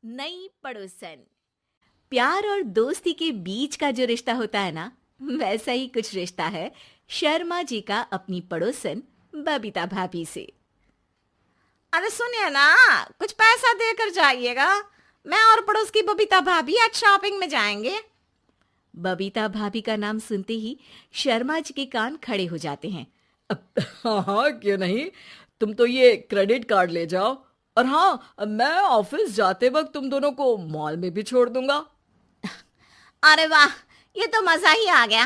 नई पड़ोसन। प्यार और दोस्ती के बीच का जो रिश्ता होता है ना, वैसा ही कुछ रिश्ता है शर्मा जी का अपनी पड़ोसन बबीता भाभी से। अरे सुनिए ना, कुछ पैसा देकर जाइएगा। मैं और पड़ोस की बबीता भाभी आज शॉपिंग में जाएंगे। बबीता भाभी का नाम सुनते ही शर्मा जी के कान खड़े हो जाते हैं। हाँ हाँ, क्यों नहीं। तुम तो ये क्रेडिट कार्ड ले जाओ। और हाँ, मैं ऑफिस जाते वक्त तुम दोनों को मॉल में भी छोड़ दूंगा। अरे वाह, ये तो मजा ही आ गया।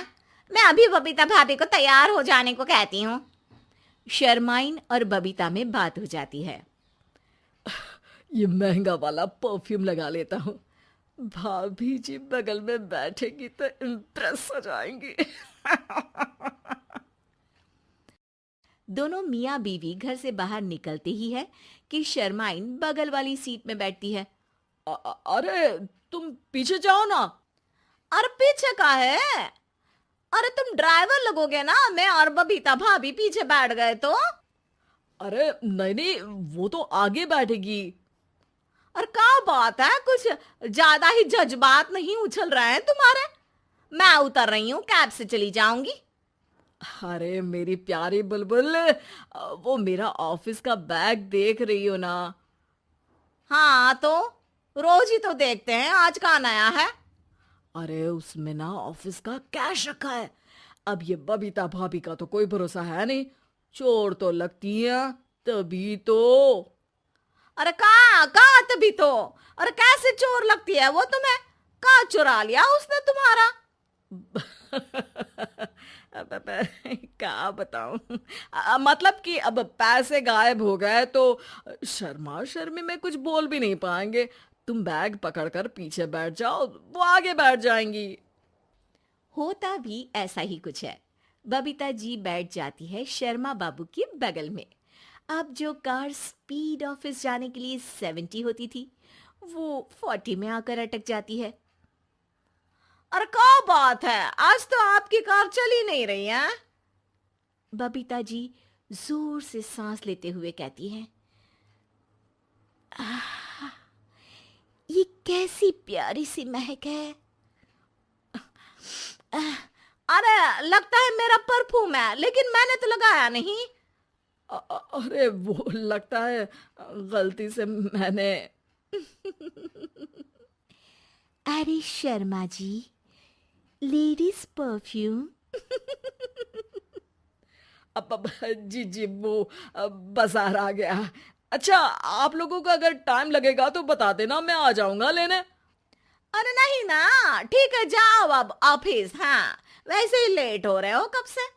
मैं अभी बबीता भाभी को तैयार हो जाने को कहती हूँ। शर्माइन और बबीता में बात हो जाती है। ये महंगा वाला परफ्यूम लगा लेता हूँ। भाभी जी बगल में बैठेगी तो इम्प्रेस हो जाएंगी। दोनों मियाँ बीवी घर से बाहर निकलते ही है कि शर्माइन बगल वाली सीट में बैठती है। अरे तुम पीछे जाओ ना। अरे पीछे का है? अरे तुम ड्राइवर लगोगे ना, मैं और बबीता भाभी पीछे बैठ गए तो। अरे नहीं नहीं, वो तो आगे बैठेगी। और क्या बात है, कुछ ज्यादा ही जज्बात नहीं उछल रहे हैं तुम्हारे? मैं उतर रही हूँ, कैब से चली जाऊंगी। अरे मेरी प्यारी बुलबुल, वो मेरा ऑफिस का बैग देख रही हो ना। हाँ तो रोज ही तो देखते हैं, आज का नया है? अरे उसमें ना ऑफिस का कैश रखा है। अब ये बबीता भाभी का तो कोई भरोसा है नहीं। चोर तो लगती है तभी तो। अरे कहाँ कहाँ तभी तो। अरे कैसे चोर लगती है वो तुम्हें? कहाँ चुरा लिया उसने तुम्हारा? अब क्या बताऊं। मतलब कि अब पैसे गायब हो गए तो शर्मा शर्मी में कुछ बोल भी नहीं पाएंगे। तुम बैग पकड़कर पीछे बैठ जाओ, वो आगे बैठ जाएंगी। होता भी ऐसा ही कुछ है। बबीता जी बैठ जाती है शर्मा बाबू के बगल में। अब जो कार स्पीड ऑफिस जाने के लिए 70 होती थी, वो 40 में आकर अटक जाती है। अरे क्या बात है, आज तो आपकी कार चली नहीं रही है। बबीता जी जोर से सांस लेते हुए कहती हैं, ये कैसी प्यारी सी महक है। अरे लगता है मेरा परफ्यूम है, लेकिन मैंने तो लगाया नहीं। अरे वो लगता है गलती से मैंने। अरे शर्मा जी, लेडीज परफ्यूम। अब जी जी, वो बाजार आ गया। अच्छा, आप लोगों का अगर टाइम लगेगा तो बता देना, मैं आ जाऊंगा लेने। अरे नहीं ना, ठीक है जाओ अब ऑफिस। हाँ, वैसे ही लेट हो रहे हो कब से।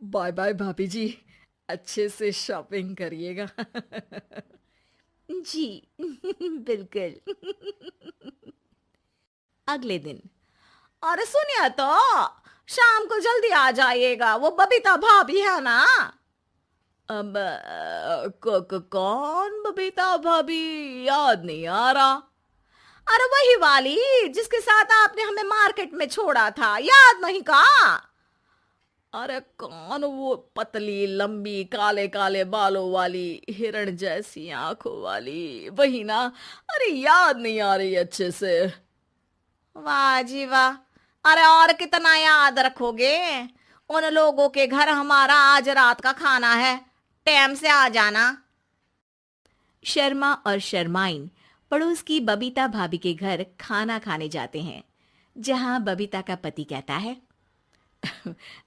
बाय बाय भाभी जी, अच्छे से शॉपिंग करिएगा। जी बिल्कुल। अगले दिन। अरे सुनिए तो, शाम को जल्दी आ जाइएगा, वो बबीता भाभी है ना। अब कौन बबीता भाभी? याद नहीं आ रहा। अरे वही वाली जिसके साथ आपने हमें मार्केट में छोड़ा था, याद नहीं का? अरे कौन वो पतली लंबी काले काले बालों वाली हिरण जैसी आंखों वाली, वही ना। अरे याद नहीं आ रही अच्छे से। वाह जी वाह। अरे और कितना याद रखोगे? उन लोगों के घर हमारा आज रात का खाना है, टाइम से आ जाना। शर्मा और शर्माइन पड़ोस की बबीता भाभी के घर खाना खाने जाते हैं, जहां बबीता का पति कहता है,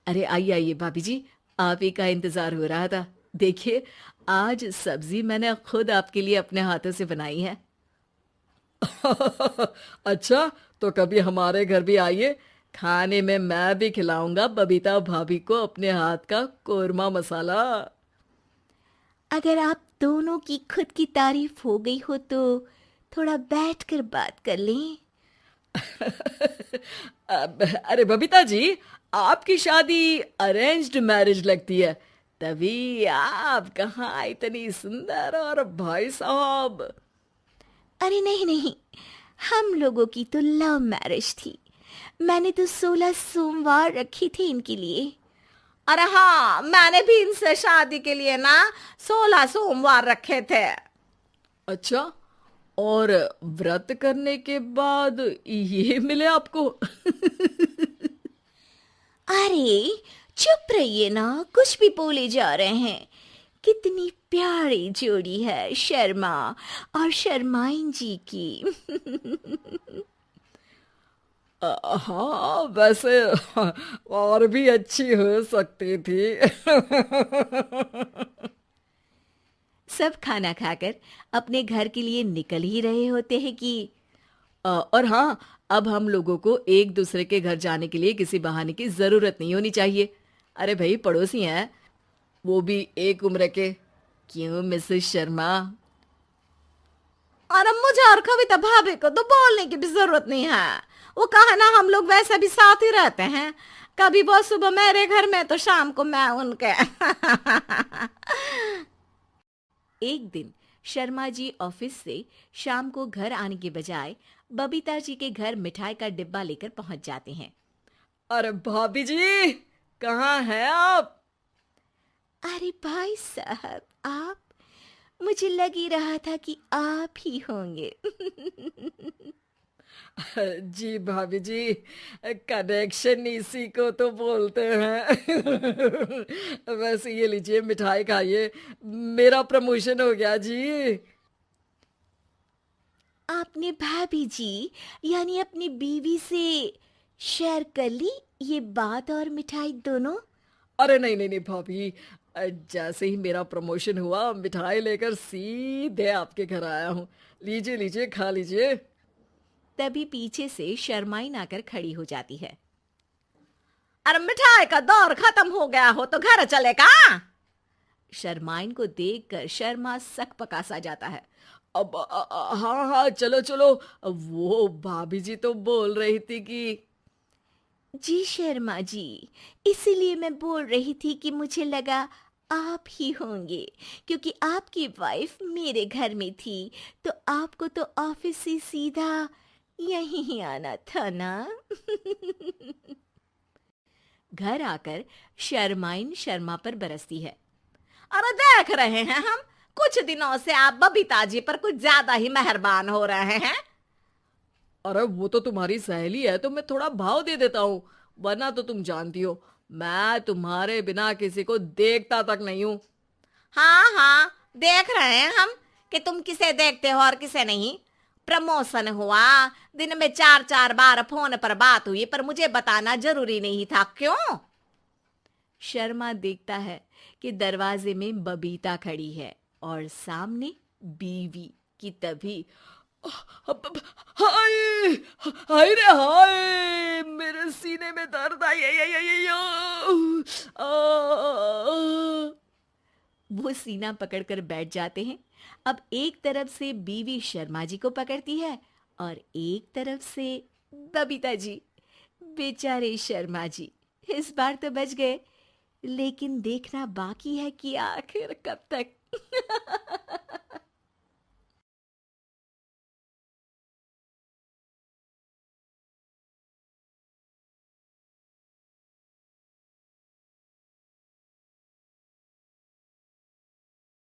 अरे आइए आइए भाभी जी, आप ही का इंतजार हो रहा था। देखिए, आज सब्जी मैंने खुद आपके लिए अपने हाथों से बनाई है। अच्छा, तो कभी हमारे घर भी आइए। खाने में मैं भी खिलाऊंगा बबीता भाभी को अपने हाथ का कोरमा मसाला। अगर आप दोनों की खुद की तारीफ हो गई हो तो थोड़ा बैठकर बात कर लें। अरे बबीता जी, आपकी शादी अरेंज्ड मैरिज लगती है, तभी आप कहाँ इतनी सुंदर। और भाई साहब। अरे नहीं नहीं, हम लोगों की तो लव मैरिज थी। मैंने तो 16 सोमवार रखी थी इनके लिए। अरे हाँ, मैंने भी इनसे शादी के लिए ना 16 सोमवार रखे थे। अच्छा, और व्रत करने के बाद ये मिले आपको? अरे चुप रहिए ना, कुछ भी बोले जा रहे हैं। कितनी प्यारी जोड़ी है शर्मा और शर्माइन जी की। हाँ, वैसे और भी अच्छी हो सकती थी। सब खाना खाकर अपने घर के लिए निकल ही रहे होते हैं कि और हाँ, अब हम लोगों को एक दूसरे के घर जाने के लिए किसी बहाने की जरूरत नहीं होनी चाहिए। अरे भाई, पड़ोसी हैं, वो भी एक उम्र के। क्यों मिसेस शर्मा? और अब मुझे और कविता भाभी को तो बोलने की भी जरूरत नहीं है। वो कहा ना, हम लोग वैसे भी साथ ही रहते हैं। कभी वो सुबह मेरे घर में तो शाम को मैं उनके। एक दिन शर्मा जी ऑफिस से शाम को घर आने के बजाय बबीता जी के घर मिठाई का डिब्बा लेकर पहुंच जाते हैं। अरे भाभी जी, कहाँ हैं आप? अरे भाई साहब, आप? मुझे लग ही रहा था कि आप ही होंगे। जी भाभी जी, कनेक्शन इसी को तो बोलते हैं। वैसे ये लीजिए, मिठाई खाइए, मेरा प्रमोशन हो गया जी। आपने भाभी जी यानी अपनी बीवी से शेयर कर ली ये बात और मिठाई दोनों? अरे नहीं नहीं नहीं भाभी, जैसे ही मेरा प्रमोशन हुआ, मिठाई लेकर सीधे आपके घर आया हूँ। लीजिए लीजिए, खा लीजिए। तभी पीछे से शर्माइन आकर खड़ी हो जाती है। अरे मिठाई का दौर खत्म हो गया हो तो घर चले का? शर्माइन को देखकर शर्मा सकपका सा जाता है। अब हाँ हाँ, चलो चलो। वो भाभी जी तो बोल रही थी कि जी शर्मा जी, इसीलिए मैं बोल रही थी कि मुझे लगा आप ही होंगे, क्योंकि आपकी वाइफ मेरे घर में थी तो आपको तो ऑफिस से सीधा यहीं ही आना था ना। घर आकर शर्माइन शर्मा पर बरसती है। अरे देख रहे हैं हम, कुछ दिनों से आप बबीता जी पर कुछ ज्यादा ही मेहरबान हो रहे हैं। अरे वो तो तुम्हारी सहेली है तो मैं थोड़ा भाव दे देता हूँ, वरना तो तुम जानती हो मैं तुम्हारे बिना किसी को देखता तक नहीं हूँ। हाँ हाँ, देख रहे हैं हम कि तुम किसे देखते हो और किसे नहीं। प्रमोशन हुआ, दिन में 4-4 बार फोन पर बात हुई, पर मुझे बताना जरूरी नहीं था, क्यों? शर्मा देखता है कि दरवाजे में बबीता खड़ी है और सामने बीवी की। तभी हाय हाय रे हाय, मेरे सीने में दर्द आई आई आई आई आई, वो सीना पकड़कर बैठ जाते हैं। अब एक तरफ से बीवी शर्मा जी को पकड़ती है और एक तरफ से बबीता जी। बेचारे शर्मा जी इस बार तो बच गए, लेकिन देखना बाकी है कि आखिर कब तक।